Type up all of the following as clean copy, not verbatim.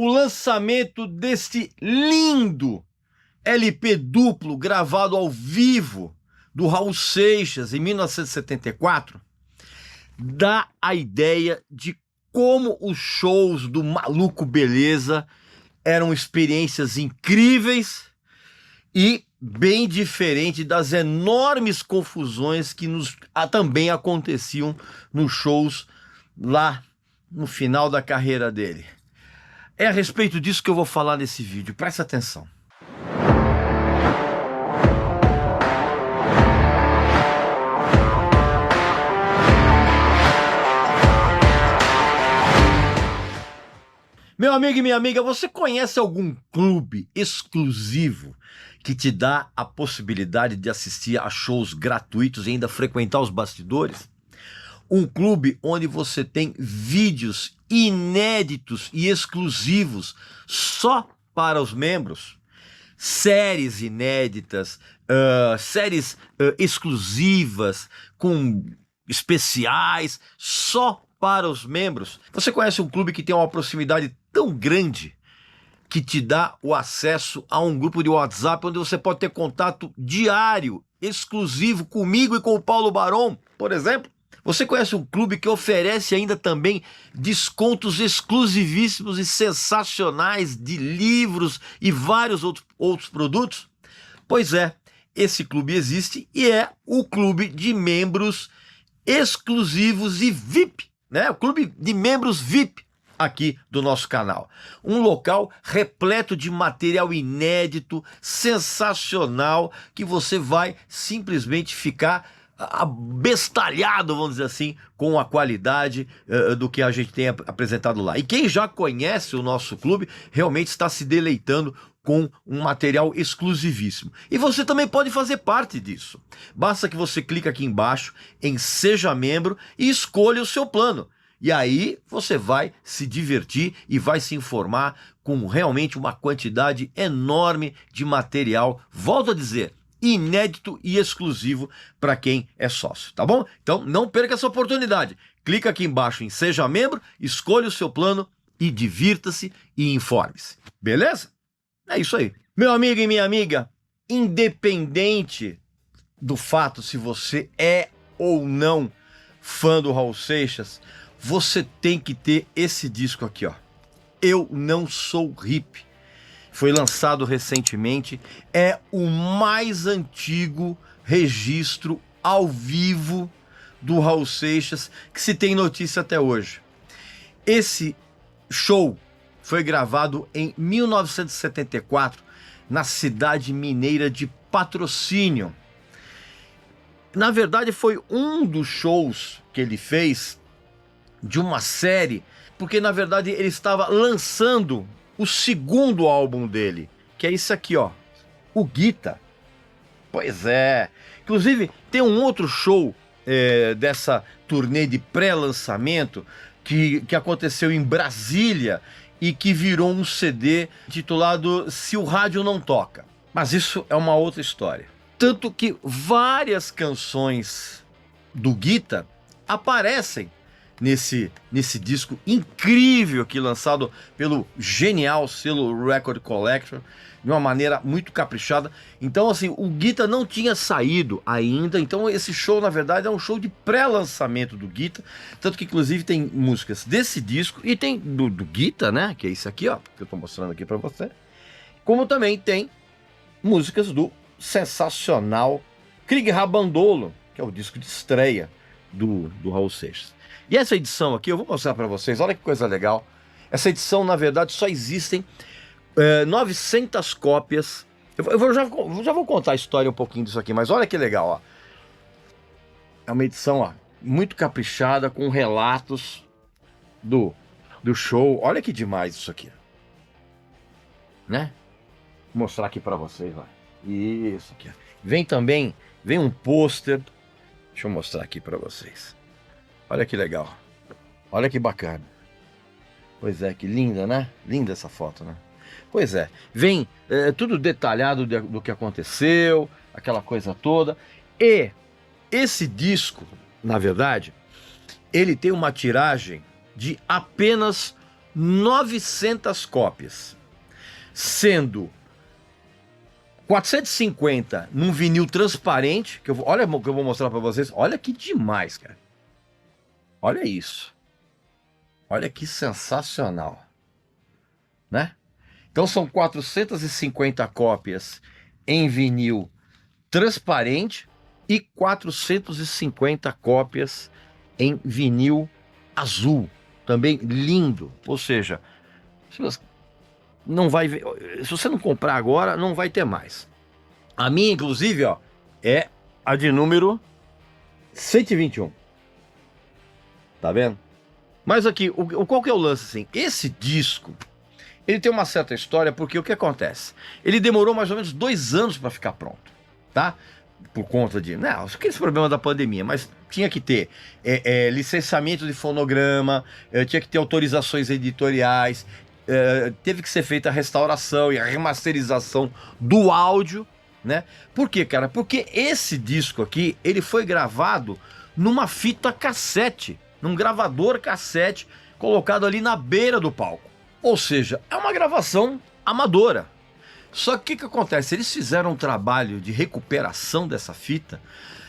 o lançamento deste lindo LP duplo gravado ao vivo do Raul Seixas em 1974 dá a ideia de como os shows do Maluco Beleza eram experiências incríveis e bem diferente das enormes confusões que também aconteciam nos shows lá no final da carreira dele. É a respeito disso que eu vou falar nesse vídeo, presta atenção. Meu amigo e minha amiga, você conhece algum clube exclusivo que te dá a possibilidade de assistir a shows gratuitos e ainda frequentar os bastidores? Um clube onde você tem vídeos inéditos e exclusivos só para os membros, séries inéditas, séries exclusivas com especiais só para os membros. Você conhece um clube que tem uma proximidade tão grande que te dá o acesso a um grupo de WhatsApp onde você pode ter contato diário, exclusivo comigo e com o Paulo Barão, por exemplo? Você conhece um clube que oferece ainda também descontos exclusivíssimos e sensacionais de livros e vários outros produtos? Pois é, esse clube existe e é o clube de membros exclusivos e VIP, né? O clube de membros VIP aqui do nosso canal. Um local repleto de material inédito, sensacional, que você vai simplesmente ficar abestalhado, vamos dizer assim, com a qualidade do que a gente tem apresentado lá. E quem já conhece o nosso clube realmente está se deleitando com um material exclusivíssimo. E você também pode fazer parte disso. Basta que você clique aqui embaixo em Seja Membro e escolha o seu plano. E aí você vai se divertir e vai se informar com realmente uma quantidade enorme de material, volto a dizer, inédito e exclusivo para quem é sócio, tá bom? Então não perca essa oportunidade. Clica aqui embaixo em Seja Membro, escolha o seu plano e divirta-se e informe-se. Beleza? É isso aí. Meu amigo e minha amiga, independente do fato se você é ou não fã do Raul Seixas, você tem que ter esse disco aqui, ó. Eu Não Sou Hippie. Foi lançado recentemente. É o mais antigo registro ao vivo do Raul Seixas que se tem notícia até hoje. Esse show foi gravado em 1974 na cidade mineira de Patrocínio. Na verdade, foi um dos shows que ele fez de uma série, porque na verdade ele estava lançando o segundo álbum dele, que é isso aqui, ó, o Guita. Pois é, inclusive tem um outro show dessa turnê de pré-lançamento que aconteceu em Brasília e que virou um CD titulado Se o Rádio Não Toca. Mas isso é uma outra história. Tanto que várias canções do Guita aparecem nesse disco incrível aqui, lançado pelo genial selo Record Collection, de uma maneira muito caprichada. Então, assim, o Guita não tinha saído ainda, então esse show, na verdade, é um show de pré-lançamento do Guita, tanto que, inclusive, tem músicas desse disco, e tem do Guita, né, que é isso aqui, ó, que eu tô mostrando aqui pra você, como também tem músicas do sensacional Krieg Rabandolo, que é o disco de estreia do Raul Seixas. E essa edição aqui, eu vou mostrar para vocês, olha que coisa legal. Essa edição, na verdade, só existem 900 cópias. Já vou contar a história um pouquinho disso aqui, mas olha que legal, ó. É uma edição, ó, muito caprichada, com relatos do show. Olha que demais isso aqui, né? Vou mostrar aqui para vocês, ó. Isso aqui. Vem também, vem um pôster. Deixa eu mostrar aqui para vocês. Olha que legal. Olha que bacana. Pois é, que linda, né? Linda essa foto, né? Pois é. Vem tudo detalhado do que aconteceu, aquela coisa toda. E esse disco, na verdade, ele tem uma tiragem de apenas 900 cópias, sendo 450 num vinil transparente, olha o que eu vou mostrar para vocês, olha que demais, cara. Olha isso. Olha que sensacional, né? Então são 450 cópias em vinil transparente e 450 cópias em vinil azul, também lindo. Ou seja, não vai ver, se você não comprar agora, não vai ter mais. A minha, inclusive, ó, é a de número 121. Tá vendo? Mas aqui, qual que é o lance, assim? Esse disco, ele tem uma certa história, porque o que acontece? Ele demorou mais ou menos 2 anos para ficar pronto, tá? Por conta de, não, aqueles problemas da pandemia, mas tinha que ter licenciamento de fonograma, tinha que ter autorizações editoriais, teve que ser feita a restauração e a remasterização do áudio, né? Por quê, cara? Porque esse disco aqui, ele foi gravado numa fita cassete, num gravador cassete colocado ali na beira do palco. Ou seja, é uma gravação amadora. Só que o que acontece? Eles fizeram um trabalho de recuperação dessa fita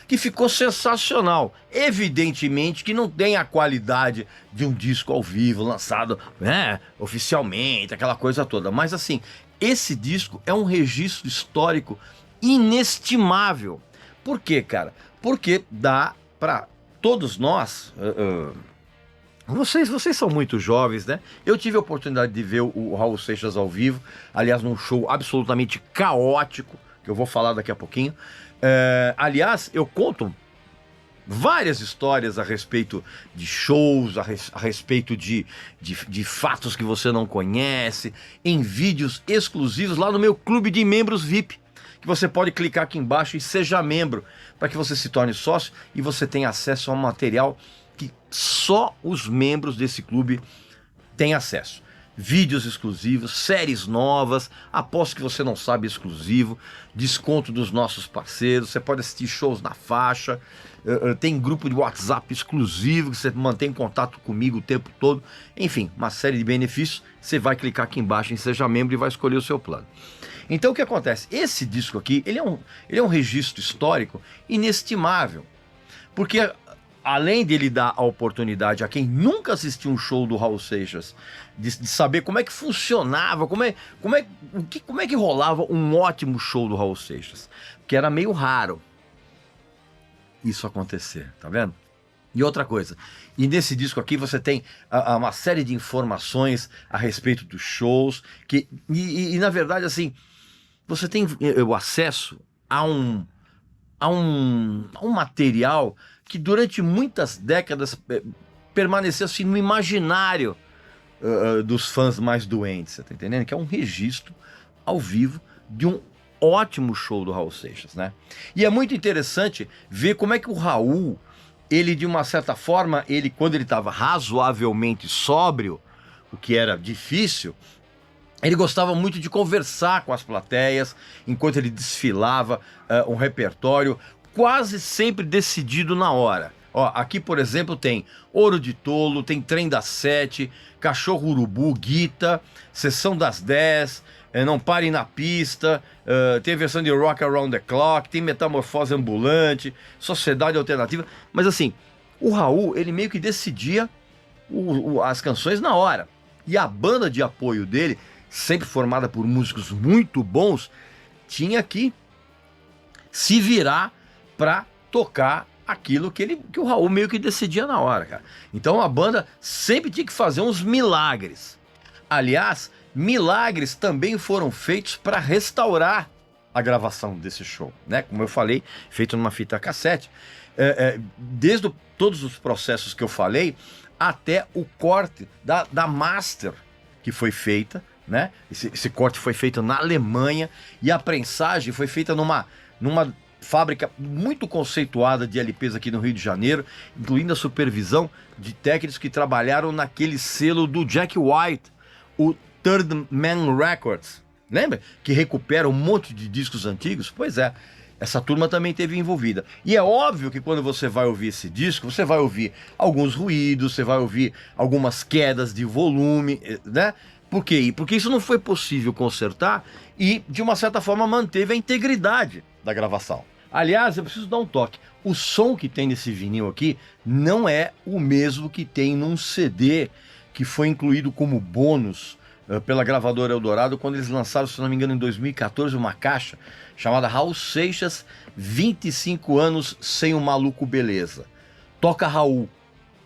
que ficou sensacional. Evidentemente que não tem a qualidade de um disco ao vivo lançado, né, oficialmente, aquela coisa toda. Mas assim, esse disco é um registro histórico inestimável. Por quê, cara? Porque dá para todos nós... Vocês são muito jovens, né? Eu tive a oportunidade de ver o Raul Seixas ao vivo, aliás, num show absolutamente caótico, que eu vou falar daqui a pouquinho. Aliás, eu conto várias histórias a respeito de shows, a respeito de fatos que você não conhece, em vídeos exclusivos lá no meu clube de membros VIP, que você pode clicar aqui embaixo e seja membro, para que você se torne sócio e você tenha acesso a um material que só os membros desse clube têm acesso. Vídeos exclusivos, séries novas, aposto que você não sabe, exclusivo, desconto dos nossos parceiros, você pode assistir shows na faixa, tem grupo de WhatsApp exclusivo, que você mantém contato comigo o tempo todo, enfim, uma série de benefícios. Você vai clicar aqui embaixo em Seja Membro e vai escolher o seu plano. Então o que acontece? Esse disco aqui, ele é um registro histórico inestimável, porque além dele dar a oportunidade a quem nunca assistiu um show do Raul Seixas de saber como é que funcionava, como é que rolava um ótimo show do Raul Seixas, que era meio raro isso acontecer, tá vendo? E outra coisa, e nesse disco aqui você tem uma série de informações a respeito dos shows, e na verdade, assim, você tem o acesso a um material que durante muitas décadas permaneceu assim no imaginário dos fãs mais doentes, você tá entendendo? Que é um registro ao vivo de um ótimo show do Raul Seixas, né? E é muito interessante ver como é que o Raul, ele de uma certa forma, quando ele estava razoavelmente sóbrio, o que era difícil, ele gostava muito de conversar com as plateias enquanto ele desfilava um repertório quase sempre decidido na hora. Ó, aqui, por exemplo, tem Ouro de Tolo, tem Trem das 7, Cachorro Urubu, Guita, Sessão das 10, Não Pare na Pista, tem a versão de Rock Around the Clock, tem Metamorfose Ambulante, Sociedade Alternativa. Mas assim, o Raul, ele meio que decidia as canções na hora. E a banda de apoio dele, sempre formada por músicos muito bons, tinha que se virar para tocar aquilo que o Raul meio que decidia na hora, cara. Então a banda sempre tinha que fazer uns milagres. Aliás, milagres também foram feitos para restaurar a gravação desse show, né? Como eu falei, feito numa fita cassete. Desde todos os processos que eu falei, até o corte da master que foi feita, né? Esse corte foi feito na Alemanha e a prensagem foi feita numa fábrica muito conceituada de LPs aqui no Rio de Janeiro, incluindo a supervisão de técnicos que trabalharam naquele selo do Jack White, o Third Man Records. Lembra? Que recupera um monte de discos antigos? Pois é. Essa turma também esteve envolvida. E é óbvio que quando você vai ouvir esse disco, você vai ouvir alguns ruídos, você vai ouvir algumas quedas de volume, né? Por quê? Porque isso não foi possível consertar e, de uma certa forma, manteve a integridade da gravação. Aliás, eu preciso dar um toque. O som que tem nesse vinil aqui não é o mesmo que tem num CD que foi incluído como bônus pela gravadora Eldorado quando eles lançaram, se não me engano, em 2014, uma caixa chamada Raul Seixas, 25 anos sem o maluco beleza. Toca Raul,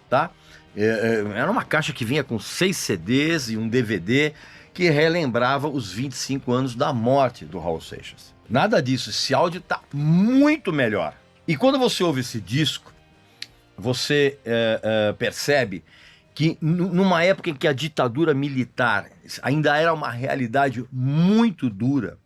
tá? Era uma caixa que vinha com 6 CDs e um DVD que relembrava os 25 anos da morte do Raul Seixas. Nada disso, esse áudio tá muito melhor. E quando você ouve esse disco, você percebe que numa época em que a ditadura militar ainda era uma realidade muito dura,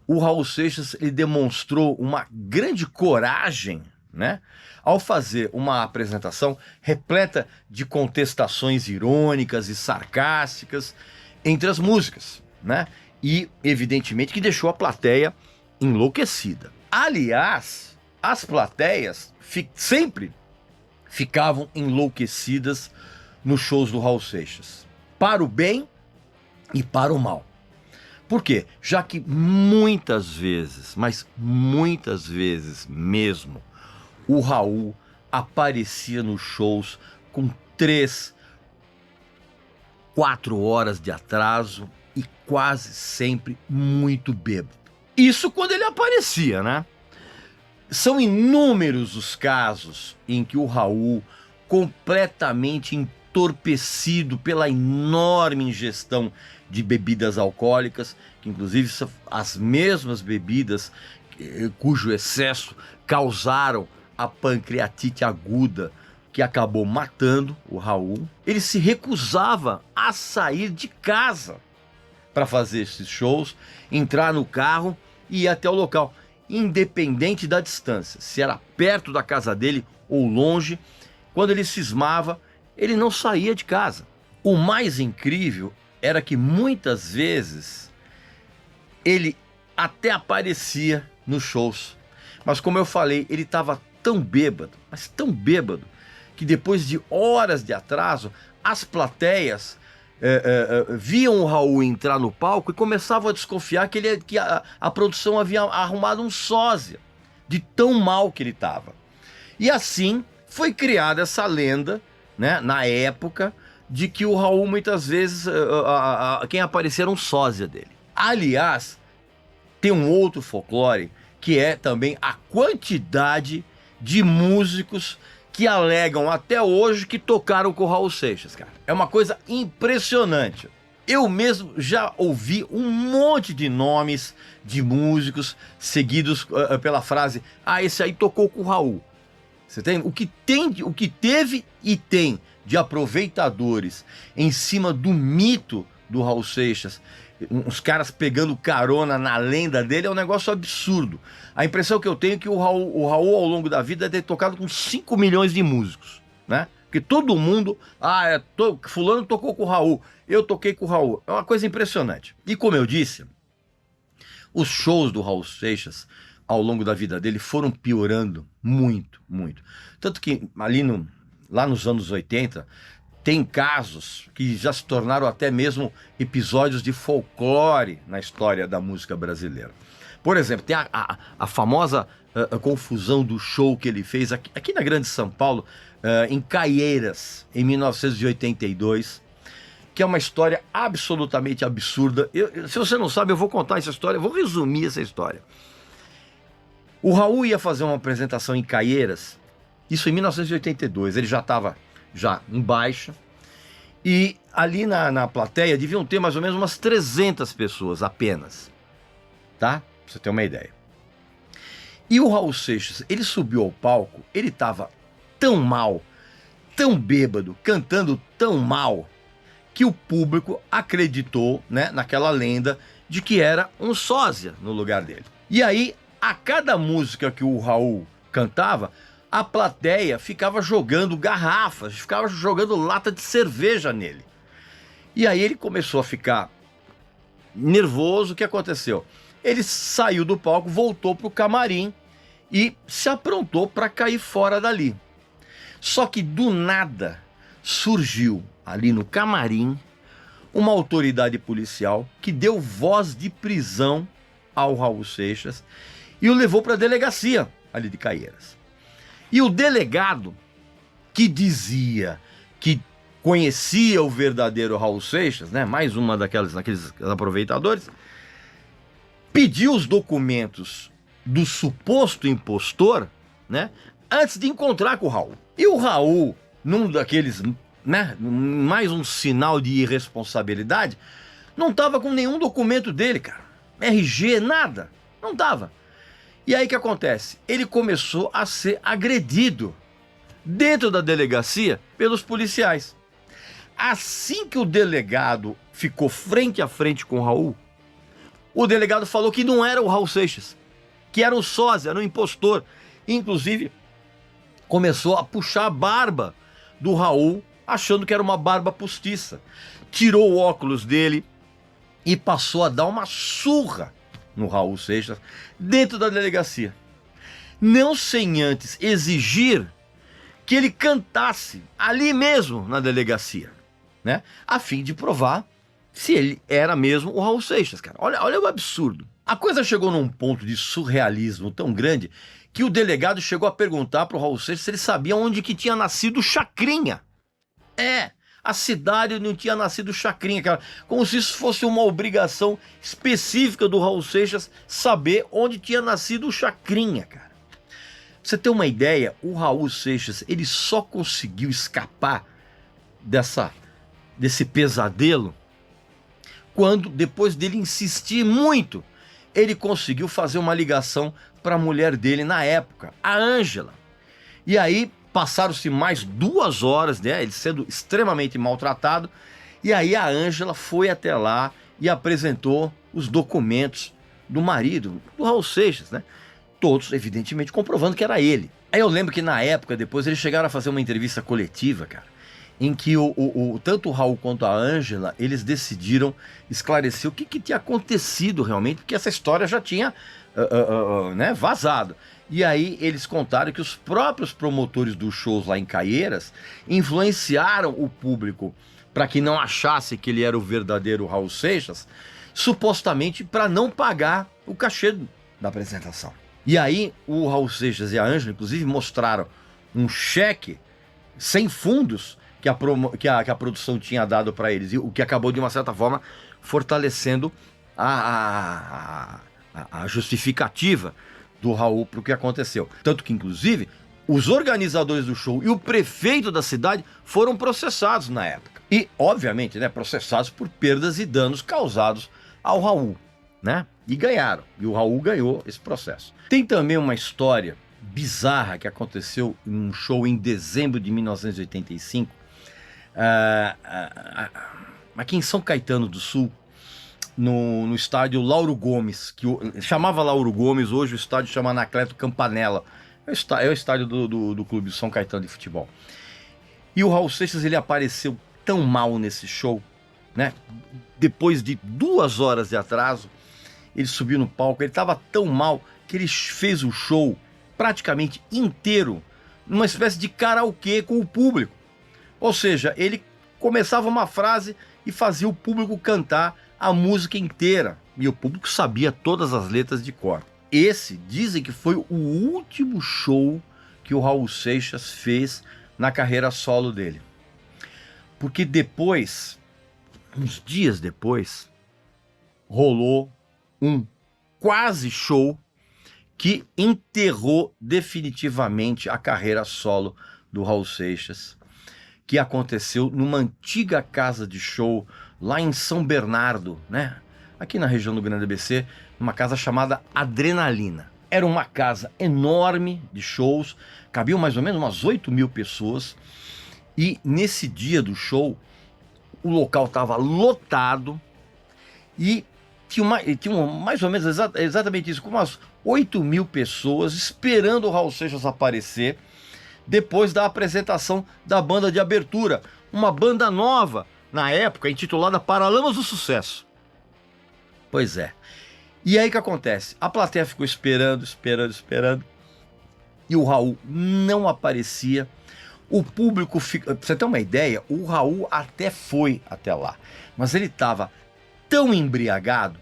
o Raul Seixas ele demonstrou uma grande coragem, né, ao fazer uma apresentação repleta de contestações irônicas e sarcásticas entre as músicas, né, e evidentemente que deixou a plateia enlouquecida. Aliás, as plateias sempre ficavam enlouquecidas nos shows do Raul Seixas, para o bem e para o mal. Por quê? Já que muitas vezes, mas muitas vezes mesmo, o Raul aparecia nos shows com 3, 4 horas de atraso e quase sempre muito bêbado. Isso quando ele aparecia, né? São inúmeros os casos em que o Raul, completamente entorpecido pela enorme ingestão de bebidas alcoólicas, que inclusive são as mesmas bebidas cujo excesso causaram a pancreatite aguda que acabou matando o Raul, ele se recusava a sair de casa para fazer esses shows, entrar no carro e ir até o local, independente da distância, se era perto da casa dele ou longe. Quando ele cismava, ele não saía de casa. O mais incrível era que muitas vezes ele até aparecia nos shows, mas como eu falei, ele estava tão bêbado, mas tão bêbado, que depois de horas de atraso, as plateias viam o Raul entrar no palco e começavam a desconfiar que a produção havia arrumado um sósia, de tão mal que ele estava. E assim foi criada essa lenda, né, na época, de que o Raul muitas vezes, quem aparecia era um sósia dele. Aliás, tem um outro folclore, que é também a quantidade de músicos que alegam até hoje que tocaram com o Raul Seixas, cara. É uma coisa impressionante. Eu mesmo já ouvi um monte de nomes de músicos seguidos pela frase: ah, esse aí tocou com o Raul. Você tem? O que teve e tem de aproveitadores em cima do mito do Raul Seixas, uns caras pegando carona na lenda dele, é um negócio absurdo. A impressão que eu tenho é que o Raul ao longo da vida deve ter tocado com 5 milhões de músicos, né? Porque todo mundo, fulano tocou com o Raul, eu toquei com o Raul. É uma coisa impressionante. E como eu disse, os shows do Raul Seixas ao longo da vida dele foram piorando muito, muito. Tanto que lá nos anos 80, tem casos que já se tornaram até mesmo episódios de folclore na história da música brasileira. Por exemplo, tem a famosa confusão do show que ele fez aqui na Grande São Paulo, em Caieiras, em 1982, que é uma história absolutamente absurda. Se você não sabe, eu vou contar essa história, eu vou resumir essa história. O Raul ia fazer uma apresentação em Caieiras, isso em 1982, ele já estava em baixa, e ali na plateia deviam ter mais ou menos umas 300 pessoas apenas, tá? Pra você ter uma ideia. E o Raul Seixas, ele subiu ao palco, ele estava tão mal, tão bêbado, cantando tão mal, que o público acreditou, né, naquela lenda de que era um sósia no lugar dele. E aí, a cada música que o Raul cantava, a plateia ficava jogando garrafas, ficava jogando lata de cerveja nele. E aí ele começou a ficar nervoso. O que aconteceu? Ele saiu do palco, voltou pro camarim e se aprontou para cair fora dali. Só que do nada surgiu ali no camarim uma autoridade policial que deu voz de prisão ao Raul Seixas e o levou para a delegacia ali de Caieiras. E o delegado, que dizia que conhecia o verdadeiro Raul Seixas, né, mais uma daqueles aproveitadores, pediu os documentos do suposto impostor, né, antes de encontrar com o Raul. E o Raul, num daqueles, né, mais um sinal de irresponsabilidade, não tava com nenhum documento dele, cara. RG, nada. Não tava. E aí o que acontece? Ele começou a ser agredido dentro da delegacia pelos policiais. Assim que o delegado ficou frente a frente com o Raul, o delegado falou que não era o Raul Seixas, que era um sósia, era um impostor. Inclusive, começou a puxar a barba do Raul, achando que era uma barba postiça. Tirou o óculos dele e passou a dar uma surra no Raul Seixas dentro da delegacia. Não sem antes exigir que ele cantasse ali mesmo na delegacia, né? A fim de provar se ele era mesmo o Raul Seixas, cara. Olha o absurdo. A coisa chegou num ponto de surrealismo tão grande que o delegado chegou a perguntar pro Raul Seixas se ele sabia onde que tinha nascido Chacrinha. A cidade onde tinha nascido Chacrinha, cara. Como se isso fosse uma obrigação específica do Raul Seixas saber onde tinha nascido o Chacrinha, cara. Pra você ter uma ideia, o Raul Seixas, ele só conseguiu escapar desse pesadelo quando, depois dele insistir muito, ele conseguiu fazer uma ligação para a mulher dele na época, a Ângela. E aí passaram-se mais 2 horas, né, ele sendo extremamente maltratado, e aí a Ângela foi até lá e apresentou os documentos do marido, do Raul Seixas, né? Todos, evidentemente, comprovando que era ele. Aí eu lembro que na época, depois, eles chegaram a fazer uma entrevista coletiva, cara, em que tanto o Raul quanto a Ângela, eles decidiram esclarecer o que tinha acontecido realmente, porque essa história já tinha né, vazado. E aí eles contaram que os próprios promotores dos shows lá em Caieiras influenciaram o público para que não achasse que ele era o verdadeiro Raul Seixas, supostamente para não pagar o cachê da apresentação. E aí o Raul Seixas e a Ângela, inclusive, mostraram um cheque sem fundos que a produção tinha dado para eles, o que acabou, de uma certa forma, fortalecendo a justificativa do Raul para o que aconteceu. Tanto que, inclusive, os organizadores do show e o prefeito da cidade foram processados na época. E, obviamente, né, processados por perdas e danos causados ao Raul, né? E ganharam. E o Raul ganhou esse processo. Tem também uma história bizarra que aconteceu em um show em dezembro de 1985, aqui em São Caetano do Sul, no estádio Lauro Gomes, que chamava Lauro Gomes, hoje o estádio chama Anacleto Campanella. É o estádio do Clube São Caetano de Futebol. E o Raul Seixas, ele apareceu tão mal nesse show, né? Depois de 2 horas de atraso, ele subiu no palco, ele estava tão mal que ele fez o show praticamente inteiro numa espécie de karaokê com o público. Ou seja, ele começava uma frase e fazia o público cantar a música inteira. E o público sabia todas as letras de cor. Esse, dizem que foi o último show que o Raul Seixas fez na carreira solo dele. Porque depois, uns dias depois, rolou um quase show que enterrou definitivamente a carreira solo do Raul Seixas, que aconteceu numa antiga casa de show lá em São Bernardo, né? Aqui na região do Grande ABC, uma casa chamada Adrenalina. Era uma casa enorme de shows, cabiam mais ou menos umas 8.000 pessoas, e nesse dia do show, o local estava lotado e tinha mais ou menos exatamente isso, com umas 8.000 pessoas esperando o Raul Seixas aparecer depois da apresentação da banda de abertura, uma banda nova, na época, intitulada Paralamas do Sucesso. Pois é. E aí o que acontece? A plateia ficou esperando, e o Raul não aparecia. O público fica... Pra você ter uma ideia, o Raul até foi até lá, mas ele estava tão embriagado,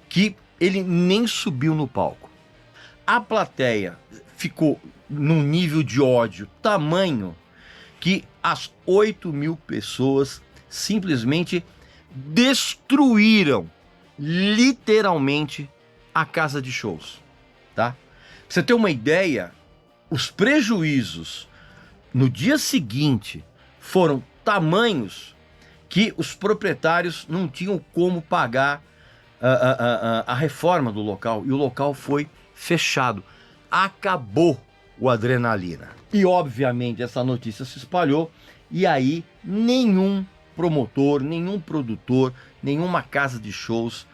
que ele nem subiu no palco. A plateia ficou num nível de ódio tamanho que as 8.000 pessoas simplesmente destruíram, literalmente, a casa de shows, tá? Pra você ter uma ideia, os prejuízos no dia seguinte foram tamanhos que os proprietários não tinham como pagar a reforma do local, e o local foi fechado. Acabou o Adrenalina. E obviamente essa notícia se espalhou, e aí nenhum promotor, nenhum produtor, nenhuma casa de shows,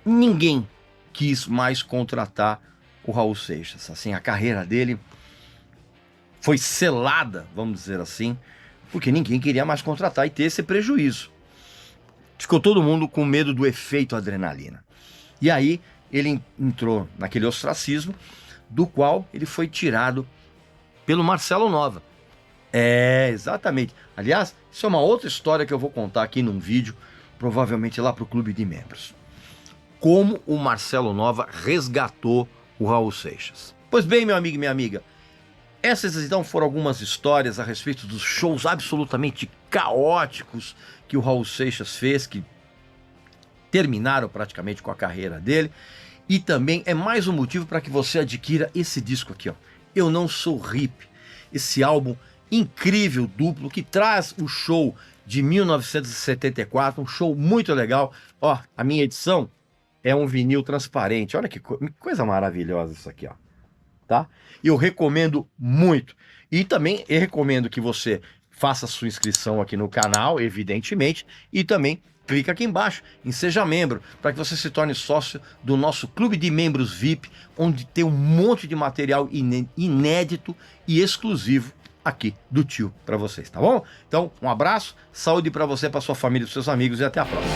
ninguém quis mais contratar o Raul Seixas. Assim, a carreira dele foi selada, vamos dizer assim, porque ninguém queria mais contratar e ter esse prejuízo. Ficou todo mundo com medo do efeito adrenalina. E aí ele entrou naquele ostracismo, do qual ele foi tirado pelo Marcelo Nova. É, exatamente. Aliás, isso é uma outra história que eu vou contar aqui num vídeo, provavelmente lá para o Clube de Membros. Como o Marcelo Nova resgatou o Raul Seixas. Pois bem, meu amigo e minha amiga, essas então foram algumas histórias a respeito dos shows absolutamente caóticos que o Raul Seixas fez, que terminaram praticamente com a carreira dele. E também é mais um motivo para que você adquira esse disco aqui, ó. Eu Não Sou Hippie. Esse álbum incrível, duplo, que traz o show de 1974, um show muito legal. Ó, a minha edição é um vinil transparente. Olha que coisa maravilhosa isso aqui, ó. Tá? Eu recomendo muito. E também eu recomendo que você faça sua inscrição aqui no canal, evidentemente, e também clica aqui embaixo em Seja Membro, para que você se torne sócio do nosso Clube de Membros VIP, onde tem um monte de material inédito e exclusivo aqui do tio para vocês, tá bom? Então, um abraço, saúde para você, para sua família e seus amigos, e até a próxima.